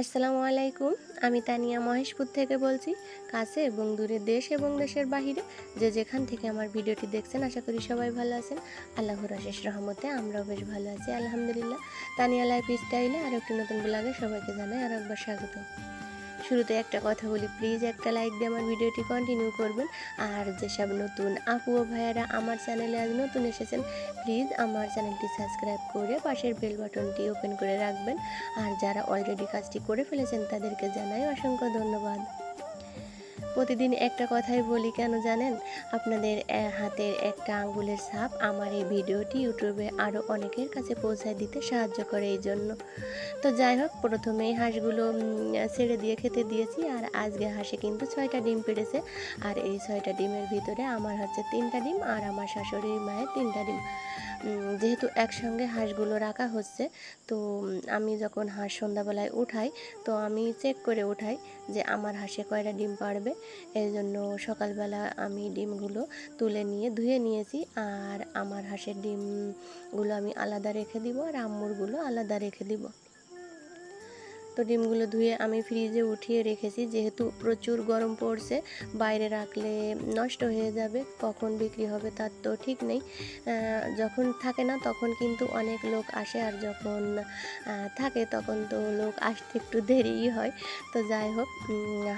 আসসালামু আলাইকুম। আমি তানিয়া মহেশপুর থেকে বলছি। কাছে এবং দূরে, দেশ এবং দেশের বাহিরে যে যেখান থেকে আমার ভিডিওটি দেখছেন, আশা করি সবাই ভালো আছেন। আল্লাহর অশেষ রহমতে আমরাও বেশ ভালো আছি, আলহামদুলিল্লাহ। তানিয়া লাইফ স্টাইলে আরও একটি নতুন ব্লগে সবাইকে জানাই আর একবার স্বাগত। শুরুতে একটা কথা বলি, প্লিজ একটা লাইক দিয়ে আমার ভিডিওটি কন্টিনিউ করবেন। আর যেসব নতুন আপু ও ভাইয়ারা আমার চ্যানেলে আজ নতুন এসেছেন, প্লিজ আমার চ্যানেলটি সাবস্ক্রাইব করে পাশের বেল বাটনটি ওপেন করে রাখবেন। আর যারা অলরেডি কাজটি করে ফেলেছেন তাদেরকে জানাই অসংখ্য ধন্যবাদ। প্রতিদিন একটা কথাই বলি, কেন জানেন? আপনাদের হাতের একটা আঙ্গুলের ছাপ আমার এই ভিডিওটি ইউটিউবে আরও অনেকের কাছে পৌঁছায় দিতে সাহায্য করে এই জন্য। তো যাই হোক, প্রথমেই হাঁসগুলো ছেড়ে দিয়ে খেতে দিয়েছি। আর আজকে হাঁসে কিন্তু 6টা ডিম পেড়েছে। আর এই 6টা ডিমের ভিতরে আমার হচ্ছে 3টা ডিম আর আমার শাশুড়ি মায়ের 3টা ডিম। যেহেতু একসঙ্গে হাঁসগুলো রাখা হচ্ছে, তো আমি যখন হাঁস সন্ধ্যাবেলায় উঠাই, তো আমি চেক করে উঠাই যে আমার হাঁসে কয়টা ডিম পাড়বে। এই জন্য সকালবেলা আমি ডিমগুলো তুলে নিয়ে ধুয়ে নিয়েছি। আর আমার হাঁসের ডিমগুলো আমি আলাদা রেখে দিব আর আম্মুরগুলো আলাদা রেখে দিব। তো ডিমগুলো ধুয়ে আমি ফ্রিজে উঠিয়ে রেখেছি, যেহেতু প্রচুর গরম পড়ছে, বাইরে রাখলে নষ্ট হয়ে যাবে, কখন বিক্রি হবে তার তো ঠিক নেই। যখন থাকে না তখন কিন্তু অনেক লোক আসে, আর যখন থাকে তখন তো লোক আসতে একটু দেরিই হয়। তো যাই হোক,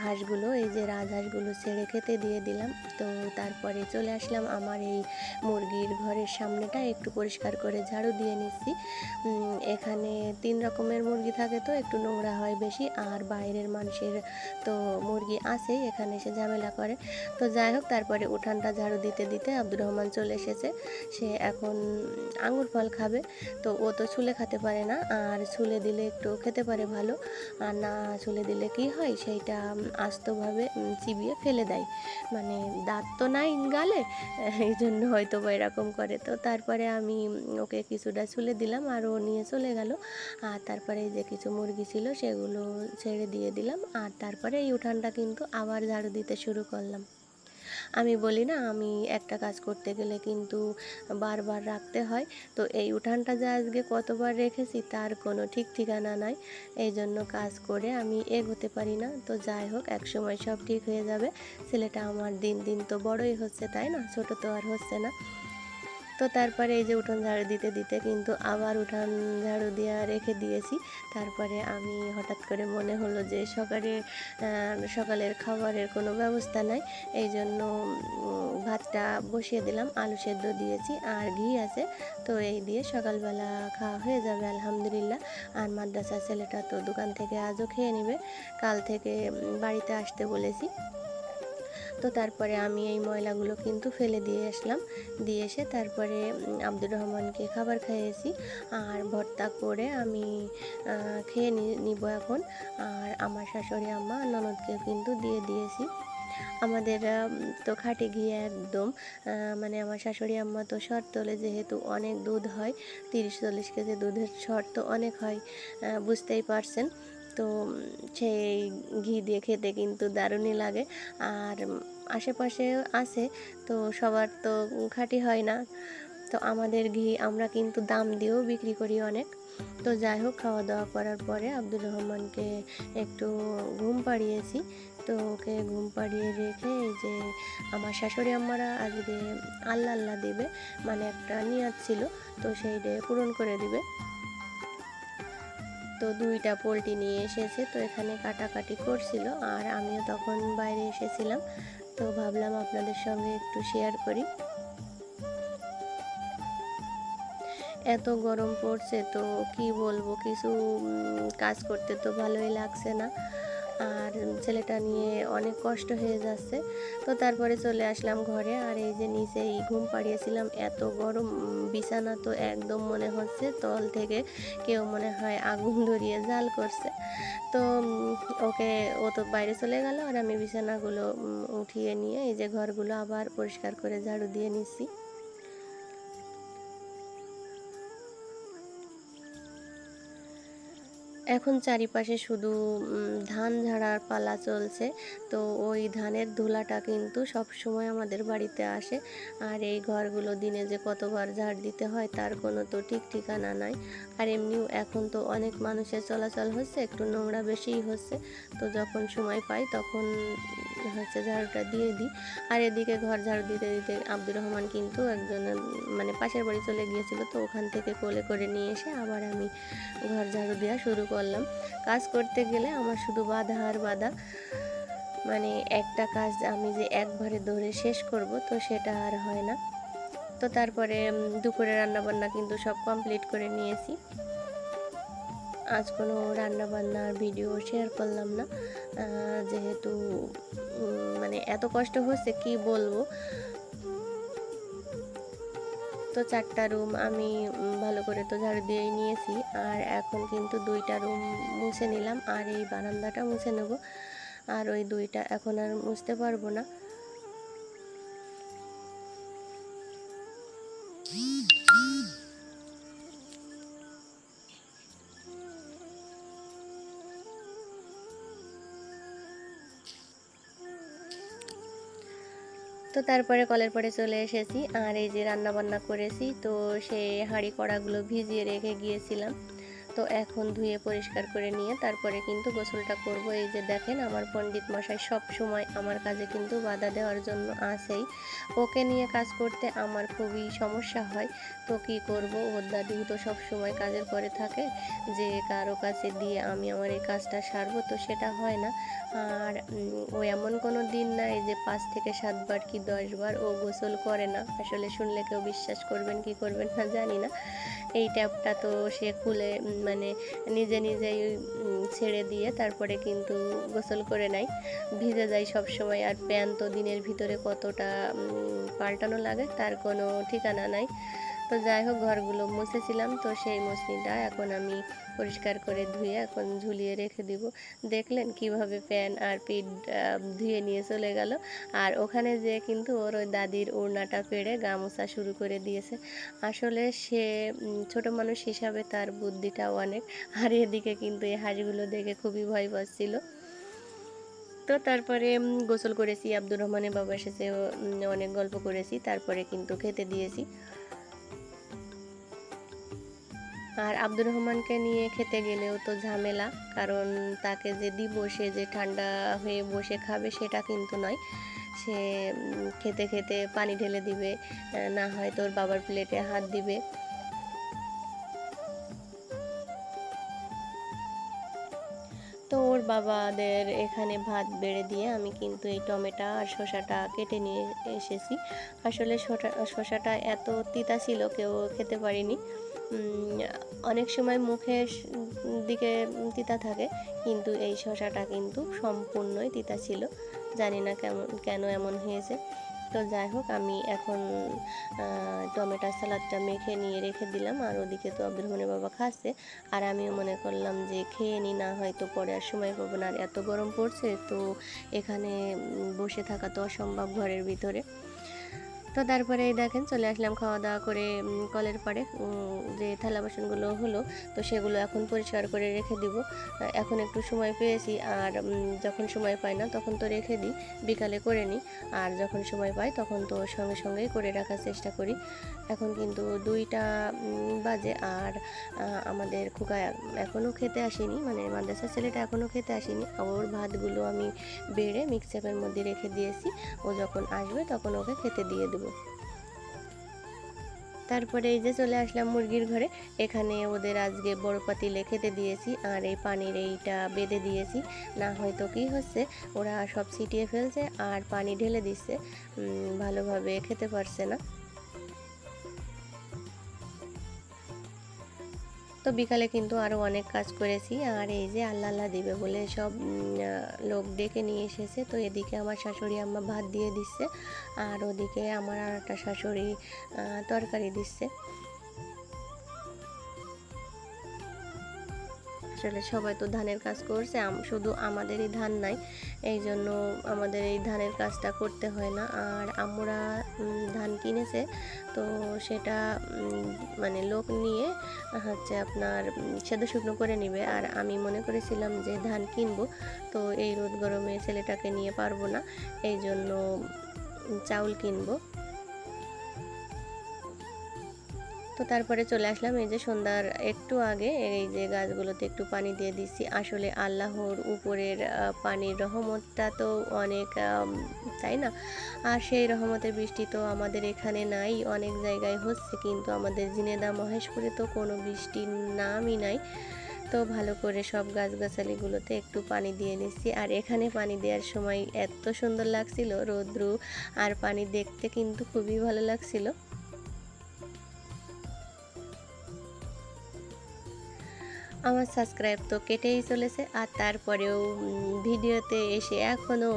হাঁসগুলো, এই যে রাজহাঁসগুলো ছেড়ে খেতে দিয়ে দিলাম। তো তারপরে চলে আসলাম আমার এই মুরগির ঘরের সামনেটা একটু পরিষ্কার করে ঝাড়ু দিয়ে নিচ্ছি। এখানে 3 রকমের মুরগি থাকে, তো একটু নোংরা হয় বেশি। আর বাইরের মানুষের তো মুরগি আছেই, এখানে এসে ঝামেলা করে। তো যাই হোক, তারপরে উঠানটা ঝাড়ু দিতে দিতে আব্দুর রহমান চলে এসেছে। সে এখন আঙুর ফল খাবে। তো ও তো ছুলে খেতে পারে না, আর ছুলে দিলে একটু খেতে পারে ভালো, আর না ছুলে দিলে কি হয়, সেইটা আস্তভাবে চিবিয়ে ফেলে দেয়। মানে দাঁত তো নাই গালে, এই জন্য হয়তো বা এরকম করে। তো তারপরে আমি ওকে কিছুটা ছুলে দিলাম আর ও নিয়ে চলে গেল। আর তারপরে যে কিছু মুরগি ছিল সেগুলো ছেড়ে দিয়ে দিলাম। আর তারপরে এই উঠানটা কিন্তু আবার ঝাড়ু দিতে শুরু করলাম। আমি বলি না, আমি একটা কাজ করতে গেলে কিন্তু বারবার রাখতে হয়। তো এই উঠানটা যে আজকে কতবার রেখেছি তার কোনো ঠিক ঠিকানা নাই। এই জন্য কাজ করে আমি এগোতে পারি না। তো যাই হোক, একসময় সব ঠিক হয়ে যাবে। ছেলেটা আমার দিন দিন তো বড়ই হচ্ছে, তাই না? ছোট তো আর হচ্ছে না। তো তারপরে এই যে উঠান ঝাড়ু দিতে দিতে কিন্তু আবার উঠান ঝাড়ু দেওয়া রেখে দিয়েছি। তারপরে আমি হঠাৎ করে মনে হলো যে সকালের খাবারের কোনো ব্যবস্থা নাই। এই জন্য ভাতটা বসিয়ে দিলাম, আলু সেদ্ধ দিয়েছি আর ঘি আছে। তো এই দিয়ে সকালবেলা খাওয়া হয়ে যাবে আলহামদুলিল্লাহ। আর মাদ্রাসার ছেলেটা তো দোকান থেকে আজও খেয়ে নেবে, কাল থেকে বাড়িতে আসতে বলেছি। তো তারপরে আমি এই ময়লাগুলো কিন্তু ফেলে দিয়ে আসলাম। দিয়ে এসে তারপরে আব্দুর রহমানকে খাবার খাইয়েছি। আর ভর্তা করে আমি খেয়ে নিব এখন। আর আমার শাশুড়ি আম্মা ননদকেও কিন্তু দিয়ে দিয়েছি। আমাদের তো খাঁটি ঘি একদম, মানে আমার শাশুড়ি আম্মা তো সর তোলে, যেহেতু অনেক দুধ হয়, 30-40 কেজি দুধের সর তো অনেক হয়, বুঝতেই পারছেন। তো সেই ঘি দিয়ে খেতে কিন্তু দারুণই লাগে। আর আশেপাশে আছে, তো সবার তো খাঁটি হয় না। তো আমাদের ঘি আমরা কিন্তু দাম দিয়েও বিক্রি করি অনেক। তো যাই হোক, খাওয়া দাওয়া করার পরে আব্দুর রহমানকে একটু ঘুম পাড়িয়েছি। তো ওকে ঘুম পাড়িয়ে রেখে এই যে আমার শাশুড়ি আম্মারা আজকে আল্লাহ আল্লাহ দিবে, মানে একটা নিয়াত ছিল, তো সেইটা পূরণ করে দিবে। তো 2টা পোলট্রি নিয়ে এসেছে, তো এখানে কাটাকাটি করছিল আর আমিও তখন বাইরে এসেছিলাম। তো ভাবলাম আপনাদের সঙ্গে একটু শেয়ার করি। এত গরম পড়ছে, তো কি বলবো, কিছু কাজ করতে তো ভালোই লাগছে না। আর ছেলেটা নিয়ে অনেক কষ্ট হয়ে যাচ্ছে। তো তারপরে চলে আসলাম ঘরে। আর এই যে নিচেই ঘুম পাড়িয়েছিলাম, এত গরম, বিছানা তো একদম মনে হচ্ছে তল থেকে কেউ মনে হয় আগুন ধরিয়ে জাল করছে। তো ওকে, ও তো বাইরে চলে গেল আর আমি বিছানাগুলো উঠিয়ে নিয়ে এই যে ঘরগুলো আবার পরিষ্কার করে ঝাড়ু দিয়ে নিচ্ছি। এখন চারিপাশে শুধু ধান ঝাড়ার পালা চলছে। তো ওই ধানের ধুলাটা কিন্তু সব সময় আমাদের বাড়িতে আসে। আর এই ঘরগুলো দিনে যে কতবার ঝাড় দিতে হয় তার কোনো তো ঠিক ঠিকানা নাই। আর এমনিও এখন তো অনেক মানুষের চলাচল হচ্ছে, একটু নোংরা বেশিই হচ্ছে। তো যখন সময় পাই তখন হচ্ছে ঝাড়ুটা দিয়ে দিই। আর এদিকে ঘর ঝাড়ু দিতে দিতে আব্দুর রহমান কিন্তু একজনের মানে পাশের বাড়ি চলে গিয়েছিল, তো ওখান থেকে কোলে করে নিয়ে এসে আবার আমি ঘর ঝাড়ু দেওয়া শুরু করলাম। কাজ করতে গেলে আমার শুধু বাধা আর বাধা, মানে একটা কাজ আমি যে একবারে ধরে শেষ করব তো সেটা আর হয় না। তো তারপরে দুপুরে রান্নাবান্না কিন্তু সব কমপ্লিট করে নিয়েছি। আজ কোনো রান্নাবান্নার ভিডিও শেয়ার করলাম না, যেহেতু মানে এত কষ্ট হচ্ছে কি বলবো। তো 4টা রুম আমি ভালো করে তো ঝাড়ু দিয়েই নিয়েছি। আর এখন কিন্তু 2টা রুম মুছে নিলাম, আর এই বারান্দাটা মুছে নেব। আর ওই 2টা এখন আর মুছতে পারবো না। তো তারপরে কলের পরে চলে এসেছি, আর এই যে রান্না বান্না করেছি, তো সেই হাঁড়ি কড়াগুলো ভিজিয়ে রেখে গিয়েছিলাম। তো এখন ধুয়ে পরিষ্কার করে নিয়ে তারপরে কিন্তু গোসলটা করব। এই যে দেখেন আমার পণ্ডিত মশাই সব সময় আমার কাজে কিন্তু বাধা দেওয়ার জন্য আসেই। ওকে নিয়ে কাজ করতে আমার খুবই সমস্যা হয়। তো কি করব, ওর দাদু তো সব সময় কাজের পরে থাকে, যে কারো কাছে দিয়ে আমি আমার এই কাজটা সারবো, তো সেটা হয় না। আর ও এমন কোনো দিন নাই যে 5 থেকে 7 বার কি 10 বার ও গোসল করে না। আসলে শুনলে কেউ বিশ্বাস করবেন কি করবেন না জানি না। এই ট্যাপটা তো সে খুলে মানে নিজে নিজেই ছেড়ে দিয়ে তারপরে কিন্তু গোসল করে নেয়, ভিজে যায় সব সময়। আর প্যান্ট তো দিনের ভিতরে কতটা পাল্টানো লাগে তার কোনো ঠিকানা নাই। তো যাই হোক, ঘরগুলো মুছেছিলাম, তো সেই মসলিনটা এখন আমি পরিষ্কার করে ধুয়ে এখন ঝুলিয়ে রেখে দিব। দেখলেন কিভাবে প্যান আর পিঠ ধুয়ে নিয়ে চলে গেল। আর ওখানে যেয়ে কিন্তু ওর ওই দাদির ওড়নাটা পেড়ে গা মোছা শুরু করে দিয়েছে। আসলে সে ছোট মানুষ হিসাবে তার বুদ্ধিটাও অনেক। আর এদিকে কিন্তু এই হাঁসগুলো দেখে খুবই ভয় পাচ্ছিল। তো তারপরে গোসল করেছি, আব্দুর রহমানের বাবা এসেছে, অনেক গল্প করেছি, তারপরে কিন্তু খেতে দিয়েছি। আর আব্দুর রহমানকে নিয়ে খেতে গেলেও তো ঝামেলা, কারণ তাকে যে দিব সে যে ঠান্ডা হয়ে বসে খাবে সেটা কিন্তু নয়। সে খেতে খেতে পানি ঢেলে দিবে, না হয় তোর বাবার প্লেটে হাত দিবে। তো ওর বাবাদের এখানে ভাত বেড়ে দিয়ে আমি কিন্তু এই টমেটো আর শসাটা কেটে নিয়ে এসেছি। আসলে শসাটা এত তিতা ছিল কেউ খেতে পারিনি। অনেক সময় মুখের দিকে তিতা থাকে, কিন্তু এই শসাটা কিন্তু সম্পূর্ণই তিতা ছিল। জানি না কেন এমন হয়েছে। তো যাই হোক, আমি এখন টমেটোর সালাদটা মেখে নিয়ে রেখে দিলাম। আর ওদিকে তো আব্দুর রহমানের বাবা খাচ্ছে, আর আমিও মনে করলাম যে খেয়ে নিই, না হয়তো পরে আর সময় পাবো না। আর এত গরম পড়ছে, তো এখানে বসে থাকা তো অসম্ভব ঘরের ভিতরে। তো তারপরে এই দেখেন চলে আসলাম খাওয়া দাওয়া করে কলের পাড়ে। যে থালা বাসনগুলো হলো তো সেগুলো এখন পরিষ্কার করে রেখে দিব। এখন একটু সময় পেয়েছি, আর যখন সময় পাই না তখন তো রেখে দিই, বিকালে করে নিই। আর যখন সময় পাই তখন তো সঙ্গে সঙ্গেই করে রাখার চেষ্টা করি। এখন কিন্তু 2টা বাজে, আর আমাদের খোকা এখনও খেতে আসেনি, মানে মাদ্রাসার ছেলেটা এখনও খেতে আসেনি। ওর ভাতগুলো আমি বেড়ে মিক্সচারের মধ্যে রেখে দিয়েছি, ও যখন আসবে তখন ওকে খেতে দিয়ে দেবো। তারপরে এই যে চলে আসলাম মুরগির ঘরে। এখানে ওদের আজকে বড় পাতিলে খেতে দিয়েছি, আর এই পানির এইটা বেঁধে দিয়েছি। না হয়তো কি হচ্ছে, ওরা সব ছিটিয়ে ফেলছে আর পানি ঢেলে দিচ্ছে, ভালোভাবে খেতে পারছে না। তো বিকালে কিন্তু আরও অনেক কাজ করেছি। আর এই যে আল্লাহ আল্লাহ দিবে বলে সব লোক ডেকে নিয়ে এসেছে। তো এদিকে আমার শাশুড়ি আম্মা ভাত দিয়ে দিচ্ছে, আর ওদিকে আমার আর একটা শাশুড়ি তরকারি দিচ্ছে। আসলে সবাই তো ধানের কাজ করছে, শুধু আমাদেরই ধান নাই, এই জন্য আমাদের এই ধানের কাজটা করতে হয় না। আর আম্মুরা ধান কিনেছে, তো সেটা মানে লোক নিয়ে হচ্ছে আপনার সেদ্ধ শুকনো করে নেবে। আর আমি মনে করেছিলাম যে ধান কিনবো, তো এই রোদ গরমে ছেলেটাকে নিয়ে পারবো না, এই জন্য চাউল কিনবো। তো তারপরে চলে আসলাম এই যে সন্ধ্যার একটু আগে, এই যে গাছগুলোতে একটু পানি দিয়ে দিচ্ছি। আসলে আল্লাহর উপরের পানির রহমতটা তো অনেক, তাই না? আর সেই রহমতের বৃষ্টি তো আমাদের এখানে নাই, অনেক জায়গায় হচ্ছে, কিন্তু আমাদের ঝিনেদা মহেশপুরে তো কোনো বৃষ্টির নামই নাই। তো ভালো করে সব গাছগাছালিগুলোতে একটু পানি দিয়ে নিচ্ছি। আর এখানে পানি দেওয়ার সময় এত সুন্দর লাগছিল, রৌদ্রু আর পানি দেখতে কিন্তু খুবই ভালো লাগছিল। আমার সাবস্ক্রাইব তো কেটেই চলেছে, আর তারপরেও ভিডিওতে এসে এখনও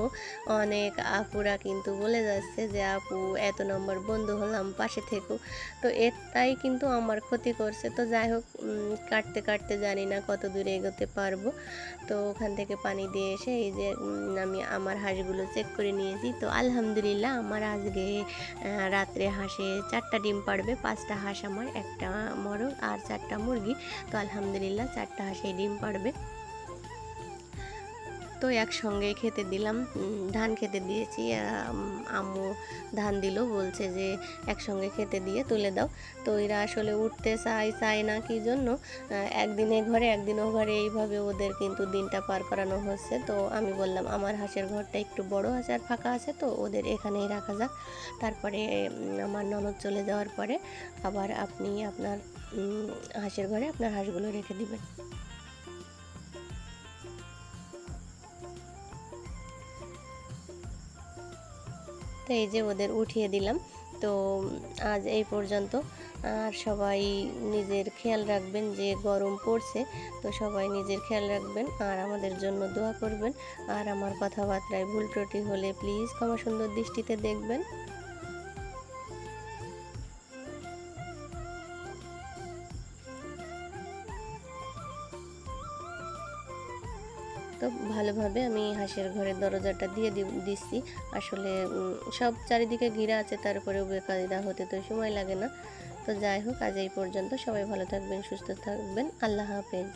অনেক আপুরা কিন্তু বলে যাচ্ছে যে আপু এত নম্বর বন্ধু হলাম, পাশে থেকো। তো এটাই কিন্তু আমার ক্ষতি করছে। তো যাই হোক, কাটতে কাটতে জানি না কত দূরে এগোতে পারবো। তো ওখান থেকে পানি দিয়ে এসে এই যে আমি আমার হাঁসগুলো চেক করে নিয়েছি। তো আলহামদুলিল্লাহ আমার আজকে রাত্রে হাঁসে 4টা ডিম পাড়বে, 5টা হাঁস আমার, একটা মরগ আর 4টা মুরগি। তো আলহামদুলিল্লাহ 4টা হাঁসে ডিম পাড়বে। তো একসঙ্গে খেতে দিলাম, ধান খেতে দিয়েছি। আম্মু ধান দিল, বলছে যে একসঙ্গে খেতে দিয়ে তুলে দাও। তো এরা আসলে উঠতে চায় না কি জন্য, একদিনে ঘরে একদিন ও ঘরে, এইভাবে ওদের কিন্তু দিনটা পার করানো হচ্ছে। তো আমি বললাম আমার হাঁসের ঘরটা একটু বড় আছে আর ফাঁকা আছে, তো ওদের এখানেই রাখা যাক। তারপরে আমার ননদ চলে যাওয়ার পরে আবার আপনি আপনার হাঁসের ঘরে আপনার হাঁসগুলো রেখে দিবেন। তো এই যে ওদের উঠিয়ে দিলাম। তো আজ এই পর্যন্ত। আর সবাই নিজের খেয়াল রাখবেন, যে গরম পড়ছে, তো সবাই নিজের খেয়াল রাখবেন আর আমাদের জন্য দোয়া করবেন। আর আমার কথাবার্তায় ভুল ত্রুটি হলে প্লিজ ক্ষমা সুন্দর দৃষ্টিতে দেখবেন। তো ভালোভাবে আমি হাঁসের ঘরের দরজাটা দিয়ে দিচ্ছি। আসলে সব চারিদিকে ঘিরা আছে, তারপরেও বেকায়দা হতে তো সময় লাগে না। তো যাই হোক, আজ এই পর্যন্ত। সবাই ভালো থাকবেন, সুস্থ থাকবেন। আল্লাহ হাফেজ।